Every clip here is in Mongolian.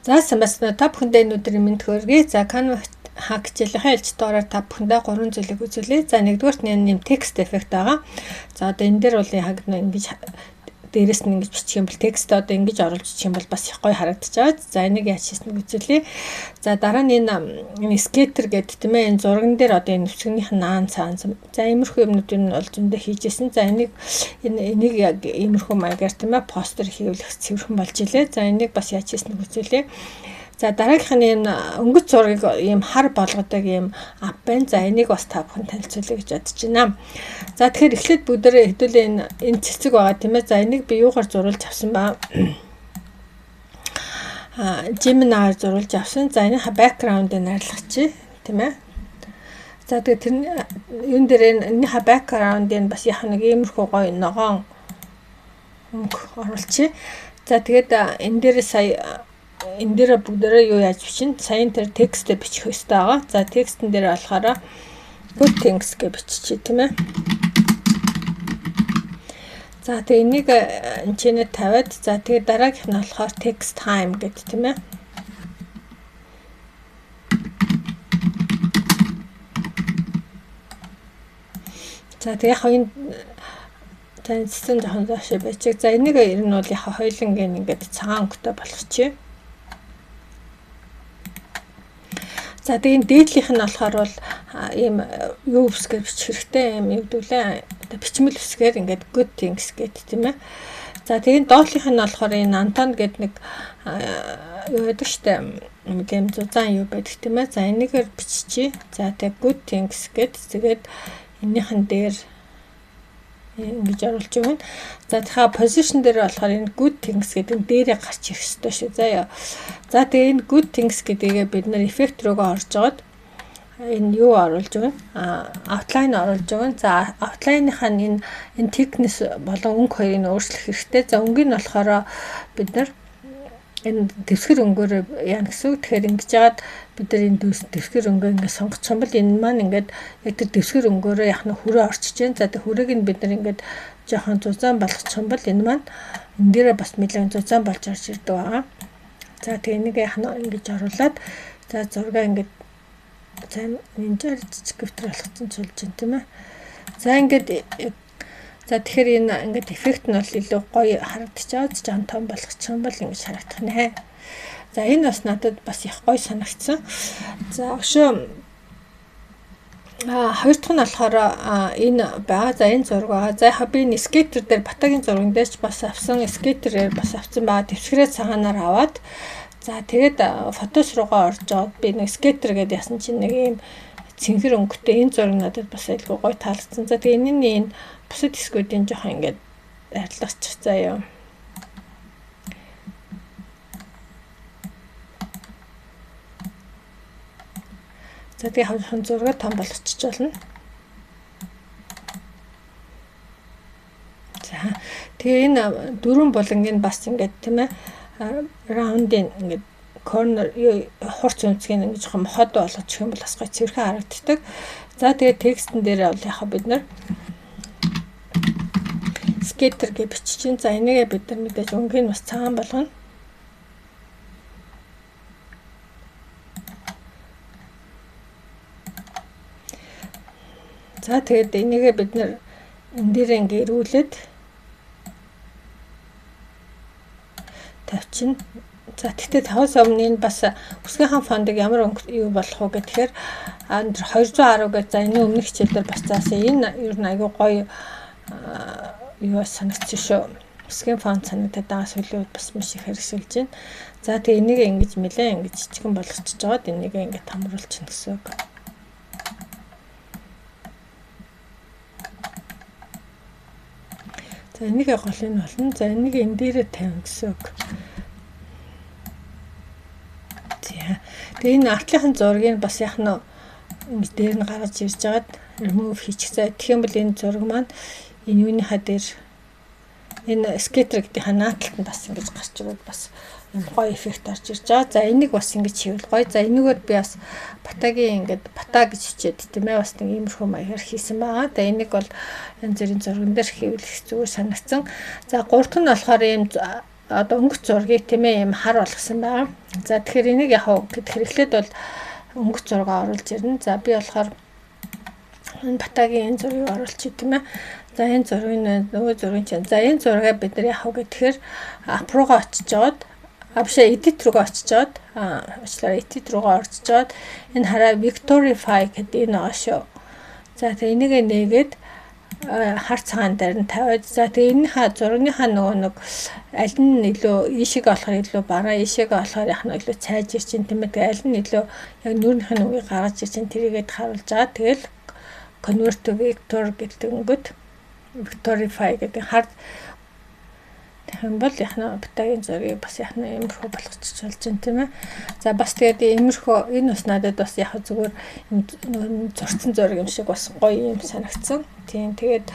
За самбасна та бүхэндээ энэ өдрийн мэнд хүргэе. За Canva хак хичээлийн ээлж доороор та бүхэндээ 3 зүйлийг үзүүлье. За нэгдүгээрт нь текст эффект байгаа. За одоо энэ дээр бол яг ингэж дээрээс нь ингэж бичих юм бол текст одоо ингэж оруулж бичих юм бол бас их гоё харагдчихад. За энийг яаж хийснэг үзүүлье. За дараа нь энэ скетер гэдэг тийм ээ энэ зурган дээр одоо энэ нүцгнийх нь наан цаан. За иймэрхүү юмнууд нь бол зөндөө хийжсэн. За энийг яг иймэрхүү маягаар тийм ээ постэр хийвлэх цэвэрхэн болж илээ. За энийг бас яаж хийснэг үзүүлье. За дараагийнх нь энэ өнгөц зургийг ийм хар болгодог ийм ап байна. За энийг бас та бүхэн танилцуулъя гэж бодож байна. За тэгэхээр эхлээд бүгдээрээ хэдүүлээ энэ цэцэг байгаа тийм ээ. За энийг би юугаар зурулж авсан ба Gemini-аар зурулж авсан. За энийхээ background-ыг арилгачих тийм ээ. За тэгээд тэр энэ дээр энийхээ background-ыг бас яг нэг иймэрхүү гоё ногоон өнгө оруулчих. За тэгээд энэ дээр сая энэ дээр бүгдээрээ юу яаж бичин? Сайн тэр текстээ бичих хэрэгтэй байгаа. За текстэн дээр болохоор good things гэж биччихье тийм ээ. За тэгээ энийг энэчнээ тавиад за тэгээ дараагийнх нь болохоор text time гэдэг тийм ээ. За тэгээ яг энэ танилцсан жоохон заашаа байчих. За энийг ер нь бол яг хоёулангийн ингээд цагаан өнгөтэй болгочих. За тэгээд дээдлийнх нь болохоор бол ийм юу үсгээр бичих хэрэгтэй юм югдүүлээ бичмэл үсгээр ингээд good things гэдэг тийм ээ. За тэгээд доотлийнх нь болохоор энэ Anton гэдэг нэг юу гэдэг штэ юм зузаан юу байдаг тийм ээ. За энийгээр биччихье. За тэгээд good things гэдэг тэгээд энийхэн дээр ингэж оруулж өгнө. За тэгэхээр position дээр болохоор энэ good things гэдэг нь дээрээ гарч ирэх ёстой шүү. Заяа. За тэгээ энэ good things гэдгийг бид нэр effect руугаа орж жоод энэ юу оруулж өгнө? Outline оруулж өгнө. За outline-ынхаа энэ thickness болон өнгө хоёрыг өөрчлөх хэрэгтэй. За өнгө нь болохоор бид нар энэ дэвсгэр өнгөөр яа гэсэн үг. Тэгэхээр ингэж яагаад бид нар энэ дэвсгэр өнгөө ингэ сонгочих юм бол энэ маань ингээд яг тэр дэвсгэр өнгөөрөө яг нь хүрээ орчиж जैन. За тэр хүрээг нь бид нар ингээд жоохон зузаан болгочих юм бол энэ маань энэ дээрээ бас нэлээд зузаан болж орж ирдэг байгаа. За тэгээ энийг яг нь ингэж оруулаад за зургаа ингээд за энэ жижиг гифтер болгоцсон чулж байна тийм ээ. За ингээд за тэгэхээр энэ ингээд эффект нь бол илүү гоё харагдчихад жан том болгочих юм бол ингэж харагдах нэ. За энэ бас надад бас их гоё санагдсан. За өшөө хоёр дахь нь болохоор энэ байгаа. За энэ зураг байгаа. За яг би энэ скетер дээр батагийн зурган дээр ч бас авсан, скетерээр бас авсан байгаа. Дэвсгэрээ цагаанаар аваад за тэгээд фотос руугаа орж жоод би нэг скетер гэдээ ясан чинь нэг юм цэнхэр өнгөтэй энэ зураг надад бас айгүй гоё таалагдсан. За тэгээд энэний энэ бусад хэсгүүдийн жоохон ингээд арилгачих заяа. За тэгээ хон зураг том болгочих болно. За тэгээ энэ дөрвөн булангийн бас ингээд тийм ээ раундын ингээд corner хурц өнцгийг ингэж жоохон хот болгочих юм бол бас гоё цэвэрхэн харагддаг. За тэгээ текстэн дээр бол яхаа бид нар skater гэж бичиж. За энийгээ бид нар мэдээж өнгөний бас цагаан болгоно. За тэгээд энийгээ бид нар энэ дээр ингээ ирүүлээд тавьчихна. За тэгтээ таваас өмнө энэ бас үсгийнхэн фондыг ямар юу болох вэ гэхээр 210 гэж за энэ өмнөх хичээлээр бас заасан. Энэ ер нь айгүй гоё юу санагдчих шүү. Үсгийн фонд санагдаад байгаа сүлийн үед бас маш их хэрэгсэлж байна. За тэгээ энийг ингэж нэлээ ингэж жижигэн болгочихж жоод энийг ингэ тамруулчихна гэсэн үг. За энийг голыг нь болно. За энийг энэ дээрээ тавина гэсэн үг. Тэгээ энэ артлынхан зургийг бас яг нь ингэж дээр нь гаргаж ирж байгаад remove хийчих. За тэгэх юм бол энэ зураг маань энэ юуныхаа дээр энэ skater гэдэг ханааталтанд бас ингэж гарч ирээд бас юм гоё эффект орж ирж байгаа. За энийг бас ингэж хийвэл гоё. За энийгээр би бас батагийн ингэж бата гэж хичээд тийм ээ бас нэг иймэрхүү маягаар хийсэн байгаа. Тэгээ энийг бол энэ зэрийн зурган дээр хийвэл их зүгээр санагдсан. За гурав дахь нь болохоор ийм одоо өнгөц зургийг тийм ээ юм хар болгосон байгаа. За тэгэхээр энийг яг гэхээр эхлээд бол өнгөц зураг оруулж ирнэ. За би болохоор энэ Батагийн энэ зургийг оруулчих тийм ээ. За энэ зургийг нөгөө зургийн чинь. За энэ зургаа бид нар яг гэхээр ап руугаа очиж жоод авшаа edit руугаа очиж жоод уучлаарай edit руугаа орж жоод энэ хараа Victorify гэдэг энэ байгаа шүү. За тэгээ энийг нээгээд хар цагаан дээр нь тавиад за тэгээ энэхээ зургийнхаа нөгөө нэг аль нь илүү ийшээгээ болохоор илүү бараа ийшээгээ болохоор яг нь илүү цайжир чинь тийм ээ. Тэгээ аль нь илүү яг нүүрнийхэн үгийг гаргаж ир чинь тэрийгэд харуулж байгаа. Тэгэл convert to vector гэдэг өнгөт Victorify гэдэг хар бол яхна Батагийн зургийг бас яхна иймэрхүү болгочих болж байна тийм ээ. За бас тэгээд иймэрхүү энэ бас надад бас яг зүгээр зурцсан зураг юм шиг бас гоё юм санагдсан. Тийм тэгээд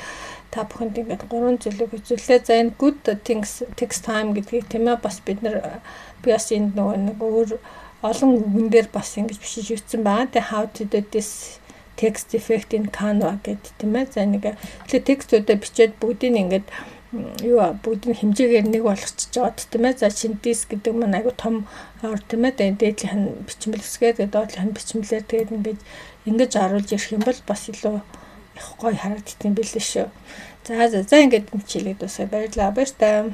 та бүхэнд ингээд 3 зүйлийг үзүүлээ. За энэ good things takes time гэдгийг тийм ээ бас бид нар би бас энэ нөгөө нэг өөр олон үгэн дээр бас ингэж бишиж ütсэн байгаа. Тэгээд how to do this text effect in Canva гэдэг тийм ээ. За нэг текстүүдээ бичээд бүгдийг ингээд бүгдийн хэмжээгээр нэг болгочихж жоод тийм ээ. За чин диск гэдэг маань айгу том ор тийм ээ. Дээдлийнх нь бичмэл үсгээд доотлийнх нь бичмэлээр тэгээд ингэж оруулж ирэх юм бол бас илүү их гоё харагддаг юм билээ шүү. За ингээд хичээлээ дуусгая. Баярлалаа. Баяр таа.